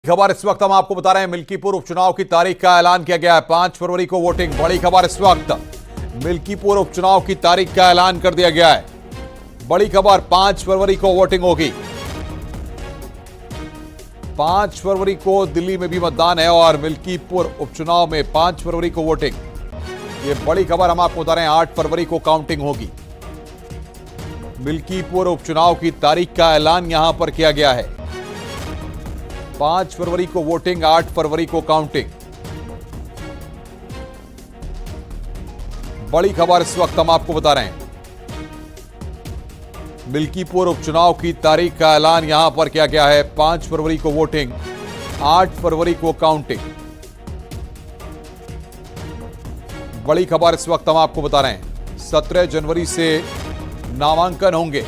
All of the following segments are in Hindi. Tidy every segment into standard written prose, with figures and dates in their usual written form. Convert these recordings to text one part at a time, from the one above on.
खबर इस वक्त हम आपको बता रहे हैं, मिल्कीपुर उपचुनाव की तारीख का ऐलान किया गया है। 5 फरवरी को वोटिंग। बड़ी खबर इस वक्त मिल्कीपुर उपचुनाव की तारीख का ऐलान कर दिया गया है। बड़ी खबर, 5 फरवरी को वोटिंग होगी। 5 फरवरी को दिल्ली में भी मतदान है और मिल्कीपुर उपचुनाव में 5 फरवरी को वोटिंग। ये बड़ी खबर हम आपको बता रहे हैं। 8 फरवरी को काउंटिंग होगी। मिल्कीपुर उपचुनाव की तारीख का ऐलान यहां पर किया गया है। 5 फरवरी को वोटिंग, 8 फरवरी को काउंटिंग। बड़ी खबर इस वक्त हम आपको बता रहे हैं। मिल्कीपुर उपचुनाव की तारीख का ऐलान यहां पर किया गया है। 5 फरवरी को वोटिंग, 8 फरवरी को काउंटिंग। बड़ी खबर इस वक्त हम आपको बता रहे हैं। 17 जनवरी से नामांकन होंगे।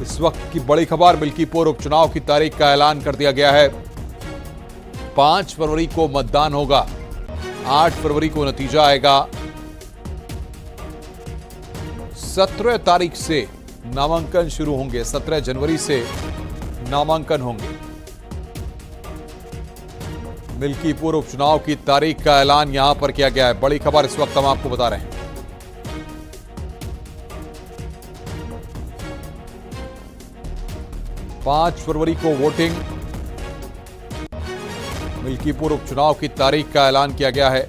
इस वक्त की बड़ी खबर, मिल्कीपुर उपचुनाव की तारीख का ऐलान कर दिया गया है। 5 फरवरी को मतदान होगा, 8 फरवरी को नतीजा आएगा। 17 तारीख से नामांकन शुरू होंगे। 17 जनवरी से नामांकन होंगे। मिल्कीपुर उपचुनाव की तारीख का ऐलान यहां पर किया गया है। बड़ी खबर इस वक्त हम आपको बता रहे हैं। पांच फरवरी को वोटिंग। मिल्कीपुर उपचुनाव की तारीख का ऐलान किया गया है।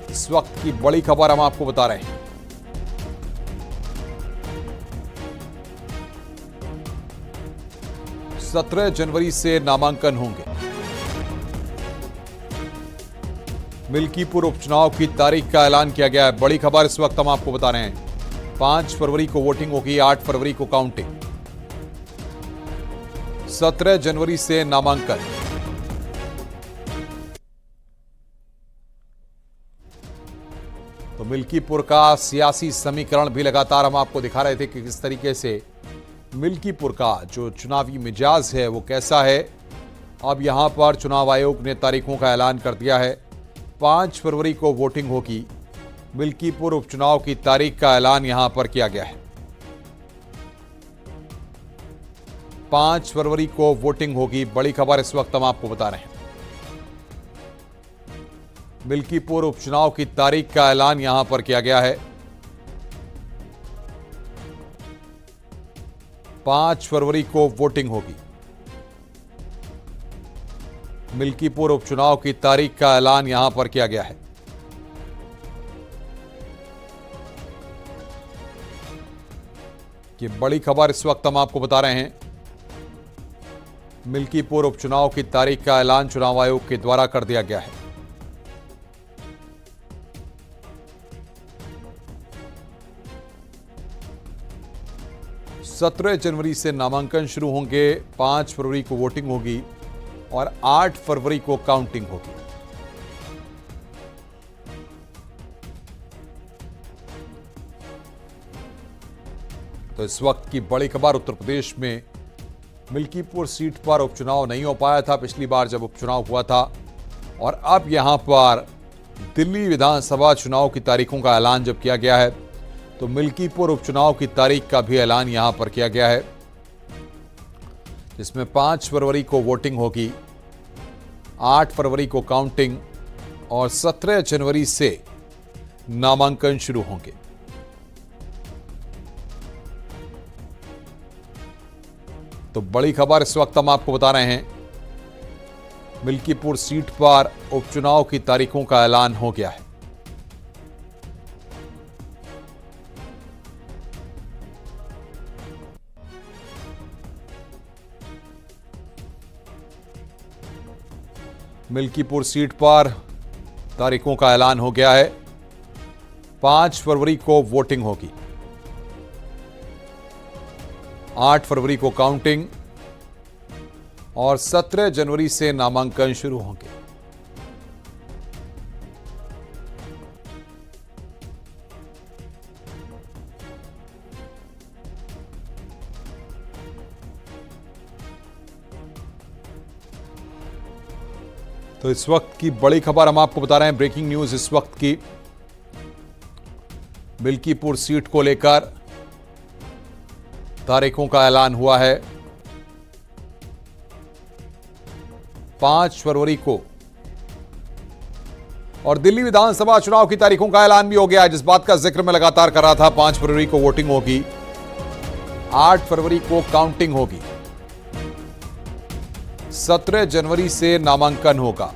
इस वक्त की बड़ी खबर हम आपको बता रहे हैं। सत्रह जनवरी से नामांकन होंगे। मिल्कीपुर उपचुनाव की तारीख का ऐलान किया गया है। बड़ी खबर इस वक्त हम आपको बता रहे हैं। 5 फरवरी को वोटिंग होगी, 8 फरवरी को काउंटिंग। 17 जनवरी से नामांकन। तो मिल्कीपुर का सियासी समीकरण भी लगातार हम आपको दिखा रहे थे कि किस तरीके से मिल्कीपुर का जो चुनावी मिजाज है वो कैसा है। अब यहां पर चुनाव आयोग ने तारीखों का ऐलान कर दिया है। 5 फरवरी को वोटिंग होगी। मिल्कीपुर उपचुनाव की तारीख का ऐलान यहां पर किया गया है। 5 फरवरी को वोटिंग होगी। बड़ी खबर इस वक्त हम आपको बता रहे हैं। मिल्कीपुर उपचुनाव की तारीख का ऐलान यहां पर किया गया है। 5 फरवरी को वोटिंग होगी। मिल्कीपुर उपचुनाव की तारीख का ऐलान यहां पर किया गया है। ये बड़ी खबर इस वक्त हम आपको बता रहे हैं। मिल्कीपुर उपचुनाव की तारीख का ऐलान चुनाव आयोग के द्वारा कर दिया गया है। सत्रह जनवरी से नामांकन शुरू होंगे। 5 फरवरी को वोटिंग होगी और 8 फरवरी को काउंटिंग होगी। तो इस वक्त की बड़ी खबर, उत्तर प्रदेश में मिल्कीपुर सीट पर उपचुनाव नहीं हो पाया था पिछली बार जब उपचुनाव हुआ था, और अब यहां पर दिल्ली विधानसभा चुनाव की तारीखों का ऐलान जब किया गया है तो मिल्कीपुर उपचुनाव की तारीख का भी ऐलान यहां पर किया गया है, जिसमें 5 फरवरी को वोटिंग होगी, 8 फरवरी को काउंटिंग और 17 जनवरी से नामांकन शुरू होंगे। तो बड़ी खबर इस वक्त हम आपको बता रहे हैं। मिल्कीपुर सीट पर उपचुनाव की तारीखों का ऐलान हो गया है। मिल्कीपुर सीट पर तारीखों का ऐलान हो गया है। 5 फरवरी को वोटिंग होगी, 8 फरवरी को काउंटिंग और 17 जनवरी से नामांकन शुरू होंगे। तो इस वक्त की बड़ी खबर हम आपको बता रहे हैं। ब्रेकिंग न्यूज इस वक्त की। मिल्कीपुर सीट को लेकर तारीखों का ऐलान हुआ है। 5 फरवरी को और दिल्ली विधानसभा चुनाव की तारीखों का ऐलान भी हो गया है, जिस बात का जिक्र मैं लगातार कर रहा था। 5 फरवरी को वोटिंग होगी, 8 फरवरी को काउंटिंग होगी, 17 जनवरी से नामांकन होगा।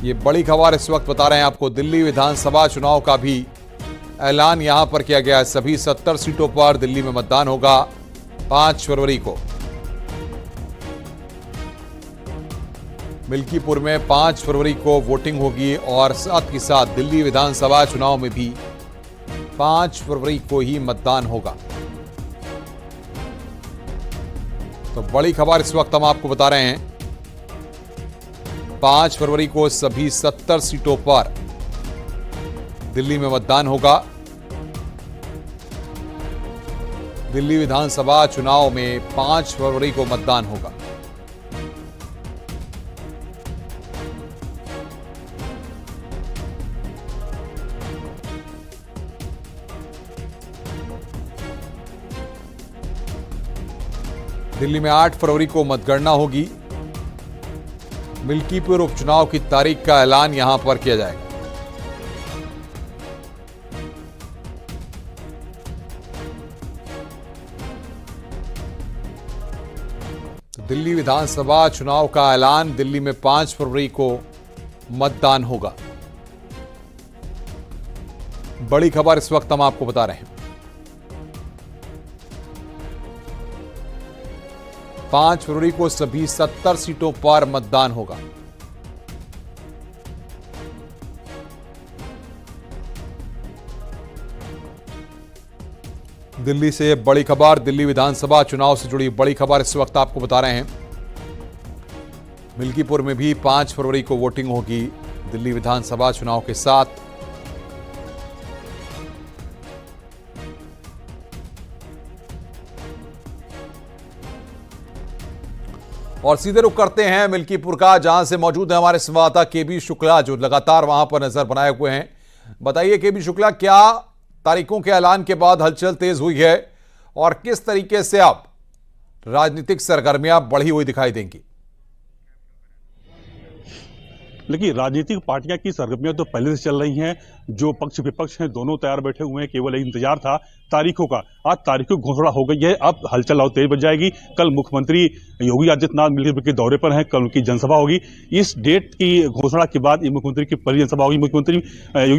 ये बड़ी खबर इस वक्त बता रहे हैं आपको। दिल्ली विधानसभा चुनाव का भी ऐलान यहां पर किया गया है। सभी 70 सीटों पर दिल्ली में मतदान होगा 5 फरवरी को। मिल्कीपुर में 5 फरवरी को वोटिंग होगी और साथ ही साथ दिल्ली विधानसभा चुनाव में भी 5 फरवरी को ही मतदान होगा। तो बड़ी खबर इस वक्त हम आपको बता रहे हैं। 5 फरवरी को सभी 70 सीटों पर दिल्ली में मतदान होगा। दिल्ली विधानसभा चुनाव में 5 फरवरी को मतदान होगा। दिल्ली में 8 फरवरी को मतगणना होगी। मिल्कीपुर उपचुनाव की तारीख का ऐलान यहां पर किया जाएगा। दिल्ली विधानसभा चुनाव का ऐलान, दिल्ली में 5 फरवरी को मतदान होगा। बड़ी खबर इस वक्त हम आपको बता रहे हैं। 5 फरवरी को सभी 70 सीटों पर मतदान होगा। दिल्ली से बड़ी खबर, दिल्ली विधानसभा चुनाव से जुड़ी बड़ी खबर इस वक्त आपको बता रहे हैं। मिल्कीपुर में भी 5 फरवरी को वोटिंग होगी दिल्ली विधानसभा चुनाव के साथ। और सीधे रुख करते हैं मिल्कीपुर का, जहां से मौजूद है हमारे संवाददाता केबी शुक्ला, जो लगातार वहां पर नजर बनाए हुए हैं। बताइए केबी शुक्ला, क्या तारीखों के ऐलान के बाद हलचल तेज हुई है और किस तरीके से अब राजनीतिक सरगर्मियां बढ़ी हुई दिखाई देंगी? लेकिन राजनीतिक पार्टियां की सरगर्मियां तो पहले से चल रही हैं। जो पक्ष विपक्ष हैं दोनों तैयार बैठे हुए हैं, केवल एक इंतजार था तारीखों का। आज तारीखों की घोषणा हो गई है, अब हलचल और तेज बच जाएगी। कल मुख्यमंत्री योगी आदित्यनाथ मिल्कीपुर के दौरे पर हैं, कल उनकी जनसभा होगी। इस डेट की घोषणा के बाद मुख्यमंत्री की पहली जनसभा होगी मुख्यमंत्री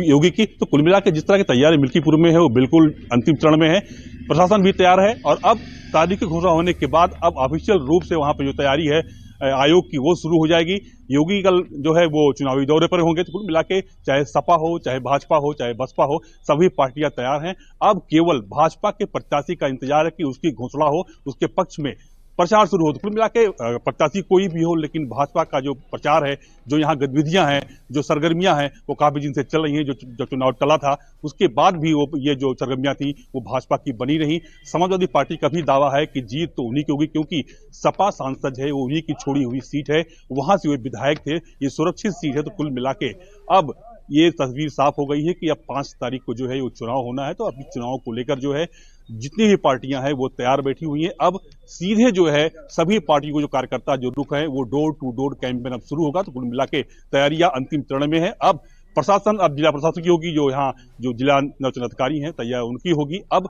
योगी की। तो कुल मिलाकर जिस तरह की तैयारी मिल्कीपुर में है वो बिल्कुल अंतिम चरण में है। प्रशासन भी तैयार है और अब तारीख की घोषणा होने के बाद अब ऑफिशियल रूप से वहां पर जो तैयारी है आयोग की वो शुरू हो जाएगी। योगी कल जो है वो चुनावी दौरे पर होंगे। तो कुल मिला के चाहे सपा हो, चाहे भाजपा हो, चाहे बसपा हो, सभी पार्टियां तैयार हैं। अब केवल भाजपा के प्रत्याशी का इंतजार है कि उसकी घोषणा हो, उसके पक्ष में प्रचार शुरू हो। तो कुल मिला के प्रत्याशी कोई भी हो, लेकिन भाजपा का जो प्रचार है, जो यहाँ गतिविधियां हैं, जो सरगर्मियां हैं, वो काफी दिन से चल रही हैं। जो चुनाव टला था उसके बाद भी वो ये जो सरगर्मियां थी वो भाजपा की बनी रही। समाजवादी पार्टी का भी दावा है कि जीत तो उन्हीं की होगी, क्योंकि सपा सांसद है वो उन्हीं की छोड़ी हुई सीट है, वहां से वे विधायक थे, ये सुरक्षित सीट है। तो कुल मिला के अब ये तस्वीर साफ हो गई है कि अब 5 तारीख को जो है वो चुनाव होना है। तो अभी चुनाव को लेकर जो है जितनी भी पार्टियां हैं वो तैयार बैठी हुई हैं। अब सीधे जो है सभी पार्टियों को जो कार्यकर्ता जो रुख है वो डोर टू डोर कैंपेन अब शुरू होगा। तो कुल मिला के तैयारियां अंतिम चरण में है। अब प्रशासन, अब जिला प्रशासन की होगी, जो यहाँ जो जिला निर्वाचन अधिकारी हैं तैयारी उनकी होगी। अब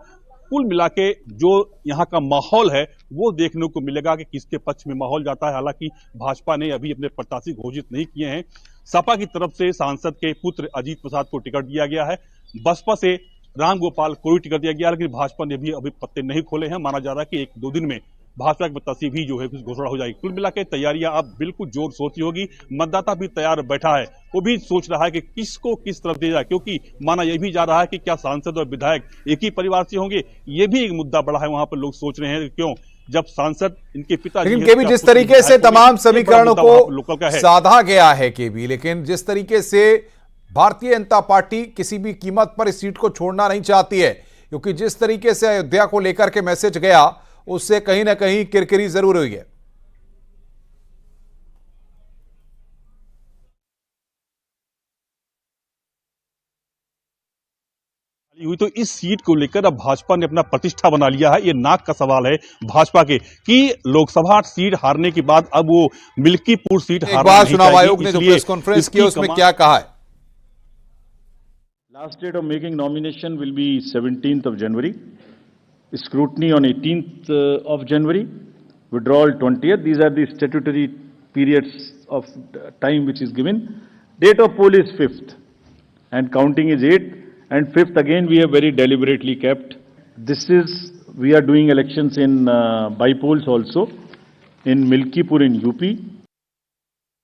कुल मिला के जो यहाँ का माहौल है वो देखने को मिलेगा कि किसके पक्ष में माहौल जाता है। हालांकि भाजपा ने अभी अपने प्रत्याशी घोषित नहीं किए हैं। सपा की तरफ से सांसद के पुत्र अजीत प्रसाद को टिकट दिया गया है, बसपा से राम गोपाल को भी टिकट दिया गया, लेकिन भाजपा ने भी अभी पत्ते नहीं खोले हैं। माना जा रहा है कि 1-2 दिन में भाजपा की प्रत्याशी भी जो है कुछ घोषणा हो जाएगी। कुल मिला के तैयारियां अब बिल्कुल जोर शोर की होगी। मतदाता भी तैयार बैठा है, वो भी सोच रहा है कि किसको किस तरफ दिया जाए, क्योंकि माना यह भी जा रहा है कि क्या सांसद और विधायक एक ही परिवार से होंगे। ये भी एक मुद्दा बड़ा है, वहां पर लोग सोच रहे हैं क्यों जब सांसद इनके पिता। लेकिन केबी जिस तरीके से तमाम समीकरणों को साधा गया है केबी, लेकिन जिस तरीके से भारतीय जनता पार्टी किसी भी कीमत पर इस सीट को छोड़ना नहीं चाहती है, क्योंकि जिस तरीके से अयोध्या को लेकर के मैसेज गया उससे कहीं ना कहीं किरकिरी जरूर हुई है। हुई तो इस सीट को लेकर अब भाजपा ने अपना प्रतिष्ठा बना लिया है। ये नाक का सवाल है भाजपा के कि लोकसभा सीट हारने के बाद अब वो मिल्कीपुर सीट एक बार चुनाव आयोग ने जो प्रेस कॉन्फ्रेंस की उसमें क्या कहा है? Last date of making nomination will be 17th of January. Scrutiny on 18th of January. Withdrawal 20th. These are the statutory periods of time which is given. Date of poll is 5th. And counting is 8th. And 5th again we have very deliberately kept. We are doing elections in by polls also. In Milkipur in UP.